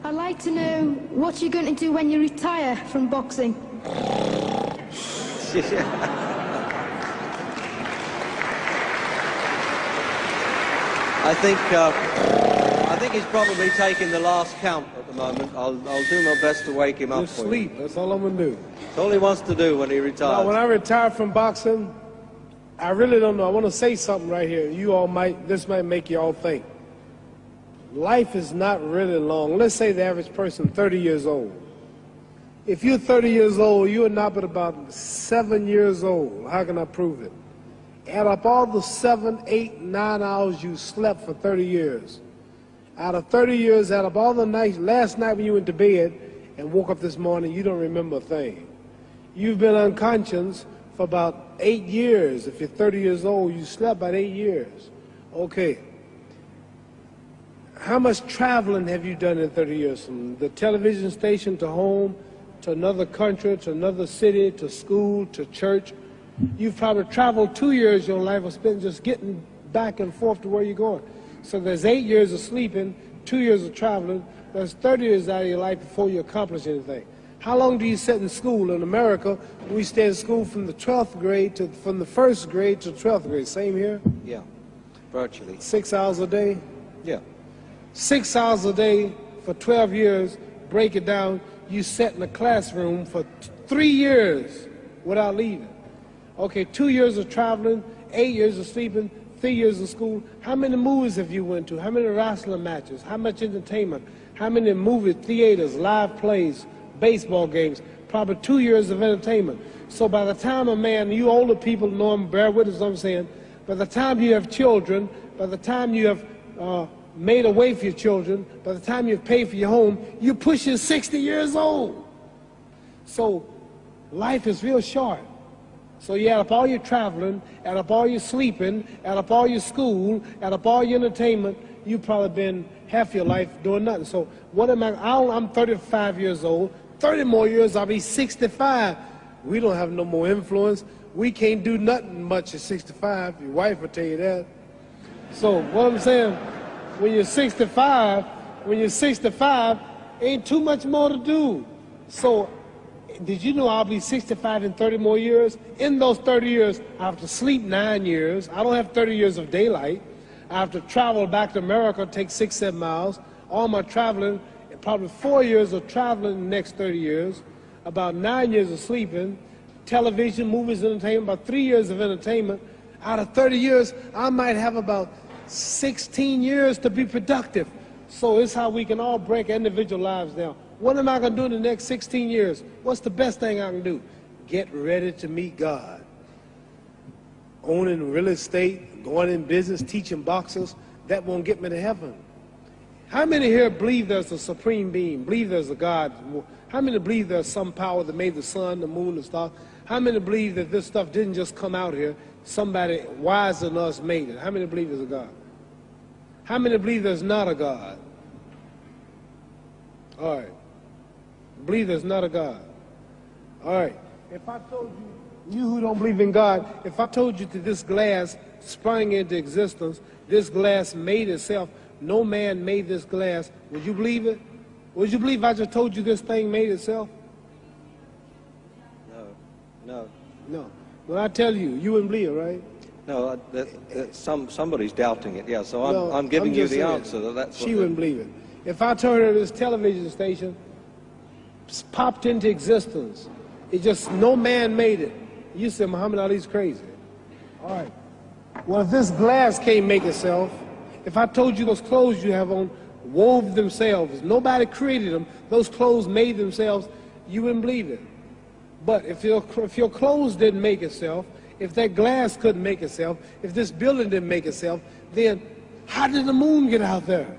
I'd like to know what you're going to do when you retire from boxing. I think he's probably taking the last count at the moment. I'll do my best to wake him up for sleep. That's all I'm going to do. That's all he wants to do when he retires. Now, when I retire from boxing, I really don't know. I want to say something right here. This might make you all think. Life is not really long. Let's say the average person, 30 years old. If you're 30 years old, you are not but about 7 years old. How can I prove it? Add up all the 7, 8, 9 hours you slept for 30 years. Out of 30 years, add up all the nights, last night when you went to bed and woke up this morning, you don't remember a thing. You've been unconscious for about 8 years. If you're 30 years old, you slept about 8 years. Okay. How much traveling have you done in 30 years? From the television station to home, to another country, to another city, to school, to church. You've probably traveled 2 years of your life or spent just getting back and forth to where you're going. So there's 8 years of sleeping, 2 years of traveling. There's 30 years out of your life before you accomplish anything. How long do you sit in school? In America, we stay in school from the 12th grade from the 1st grade to the 12th grade. Same here? Yeah, virtually. 6 hours a day? Yeah. 6 hours a day for 12 years, break it down, you sat in a classroom for 3 years without leaving. Okay, 2 years of traveling, 8 years of sleeping, 3 years of school. How many movies have you went to? How many wrestling matches? How much entertainment? How many movie theaters, live plays, baseball games? Probably 2 years of entertainment. So by the time a man, you older people know him, bear with us what I'm saying, by the time you have children, by the time you have made a way for your children, by the time you've paid for your home, you're pushing 60 years old. So life is real short. So you add up all your traveling, add up all your sleeping, add up all your school, add up all your entertainment, you've probably been half your life doing nothing. So what am I'm 35 years old, 30 more years I'll be 65. We don't have no more influence. We can't do nothing much at 65. Your wife will tell you that. So what I'm saying, when you're 65, ain't too much more to do. So did you know I'll be 65 in 30 more years? In those 30 years, I have to sleep 9 years. I don't have 30 years of daylight. I have to travel back to America, take 6, 7 miles. All my traveling, probably 4 years of traveling in the next 30 years, about 9 years of sleeping, television, movies, entertainment, about 3 years of entertainment. Out of 30 years, I might have about 16 years to be productive. So it's how we can all break individual lives down. What am I going to do in the next 16 years? What's the best thing I can do? Get ready to meet God. Owning real estate, going in business, teaching boxers, that won't get me to heaven. How many here believe there's a supreme being, believe there's a God? How many believe there's some power that made the sun, the moon, the stars? How many believe that this stuff didn't just come out here? Somebody wiser than us made it. How many believe there's a God? How many believe there's not a God? All right. Believe there's not a God. All right. If I told you who don't believe in God, if I told you that this glass sprang into existence, this glass made itself, no man made this glass, would you believe it? Would you believe I just told you this thing made itself? No. No. When I tell you, you wouldn't believe it, right? No, somebody's doubting it, yeah, so I'm giving you the answer. That's she wouldn't believe it. If I told her this television station popped into existence, it just, no man made it, you said Muhammad Ali's crazy. All right. Well, if this glass can't make itself, if I told you those clothes you have on wove themselves, nobody created them, those clothes made themselves, you wouldn't believe it. But if your clothes didn't make itself, if that glass couldn't make itself, if this building didn't make itself, then how did the moon get out there?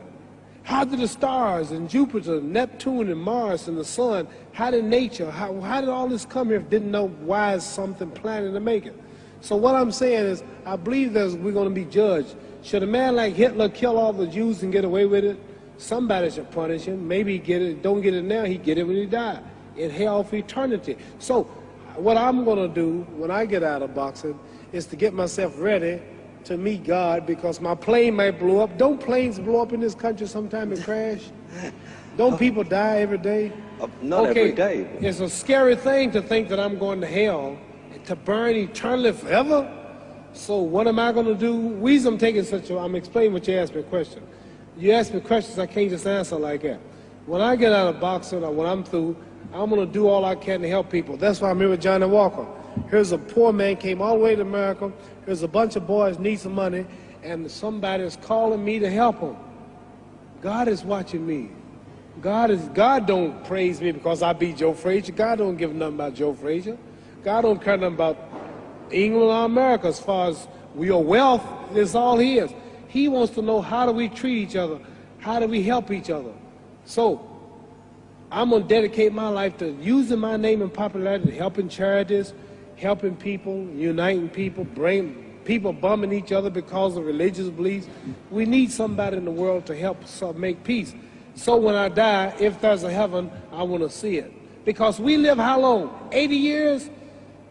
How did the stars and Jupiter, Neptune and Mars and the sun, how did nature, how did all this come here if didn't know why is something planning to make it? So what I'm saying is, I believe we're going to be judged. Should a man like Hitler kill all the Jews and get away with it? Somebody should punish him. Maybe he get it, don't get it now, he get it when he died. In hell for eternity. So what I'm going to do when I get out of boxing is to get myself ready to meet God because my plane might blow up. Don't planes blow up in this country sometime and crash? Don't people die every day? Not every day. It's a scary thing to think that I'm going to hell to burn eternally forever. So what am I going to do? Reason I'm taking I'm explaining what you asked me a question. You ask me questions, I can't just answer like that. When I get out of boxing or when I'm through, I'm going to do all I can to help people. That's why I'm here with Johnny Walker. Here's a poor man, came all the way to America. Here's a bunch of boys need some money, and somebody is calling me to help them. God is watching me. God don't praise me because I beat Joe Frazier. God don't give nothing about Joe Frazier. God don't care nothing about England or America as far as your wealth is all his. He wants to know, how do we treat each other? How do we help each other? So I'm going to dedicate my life to using my name and popularity, helping charities, helping people, uniting people, bring people bumming each other because of religious beliefs. We need somebody in the world to help make peace. So when I die, if there's a heaven, I want to see it. Because we live how long? 80 years?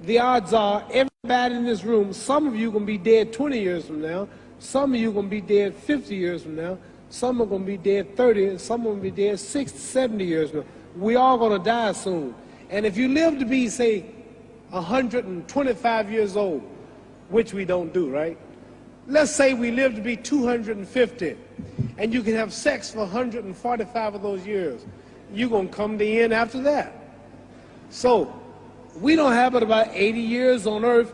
The odds are everybody in this room, some of you are going to be dead 20 years from now, some of you are going to be dead 50 years from now, some are going to be dead 30, and some are going to be dead 60, 70 years from now. We all going to die soon. And if you live to be, say, 125 years old, which we don't do, right? Let's say we live to be 250, and you can have sex for 145 of those years. You're going to come to the end after that. So we don't have but about 80 years on earth.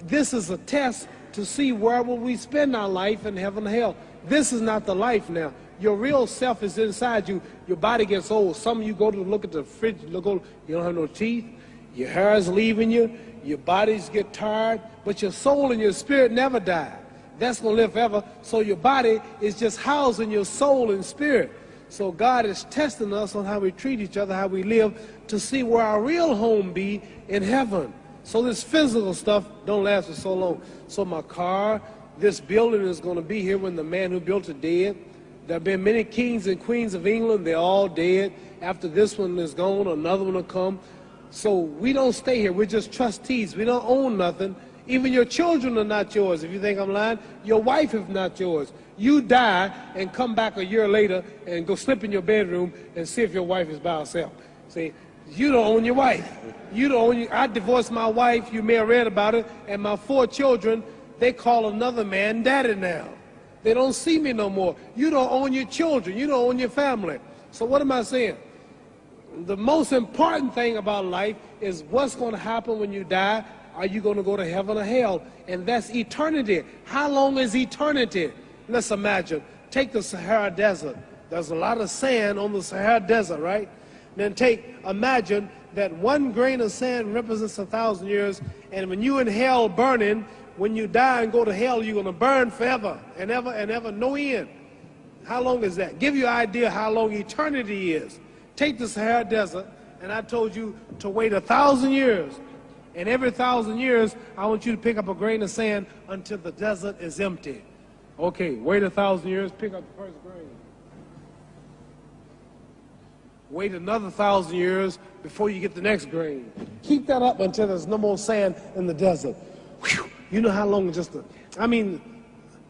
This is a test to see where will we spend our life in heaven or hell. This is not the life now. Your real self is inside you. Your body gets old. Some of you go to look at the fridge, you don't have no teeth. Your hair is leaving you. Your bodies get tired. But your soul and your spirit never die. That's going to live forever. So your body is just housing your soul and spirit. So God is testing us on how we treat each other, how we live, to see where our real home be in heaven. So this physical stuff don't last for so long. So my car, this building is going to be here when the man who built it dead. There have been many kings and queens of England. They're all dead. After this one is gone, another one will come. So we don't stay here. We're just trustees. We don't own nothing. Even your children are not yours. If you think I'm lying, your wife is not yours. You die and come back a year later and go slip in your bedroom and see if your wife is by herself. See, you don't own your wife. You don't own I divorced my wife. You may have read about it. And my 4 children, they call another man daddy now. They don't see me no more. You don't own your children. You don't own your family. So what am I saying? The most important thing about life is what's going to happen when you die. Are you going to go to heaven or hell? And that's eternity. How long is eternity? Let's imagine. Take the Sahara Desert. There's a lot of sand on the Sahara Desert, right? Then imagine that 1 grain of sand represents 1,000 years. And when you in hell burning, when you die and go to hell, you're going to burn forever and ever, no end. How long is that? Give you an idea how long eternity is. Take the Sahara Desert, and I told you to wait 1,000 years. And every 1,000 years, I want you to pick up a grain of sand until the desert is empty. Okay, wait 1,000 years, pick up the first grain. Wait another 1,000 years before you get the next grain. Keep that up until there's no more sand in the desert. Whew. You know how long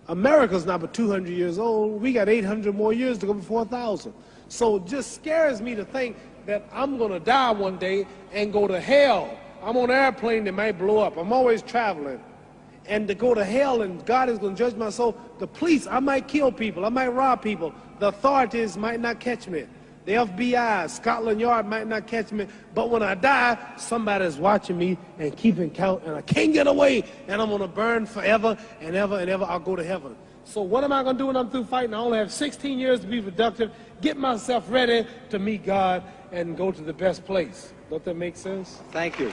America's not but 200 years old. We got 800 more years to go before 1,000. So it just scares me to think that I'm going to die one day and go to hell. I'm on an airplane that might blow up. I'm always traveling. And to go to hell and God is going to judge my soul. The police, I might kill people. I might rob people. The authorities might not catch me. The FBI, Scotland Yard might not catch me. But when I die, somebody's watching me and keeping count. And I can't get away. And I'm going to burn forever and ever and ever. I'll go to heaven. So what am I going to do when I'm through fighting? I only have 16 years to be productive. Get myself ready to meet God and go to the best place. Don't that make sense? Thank you.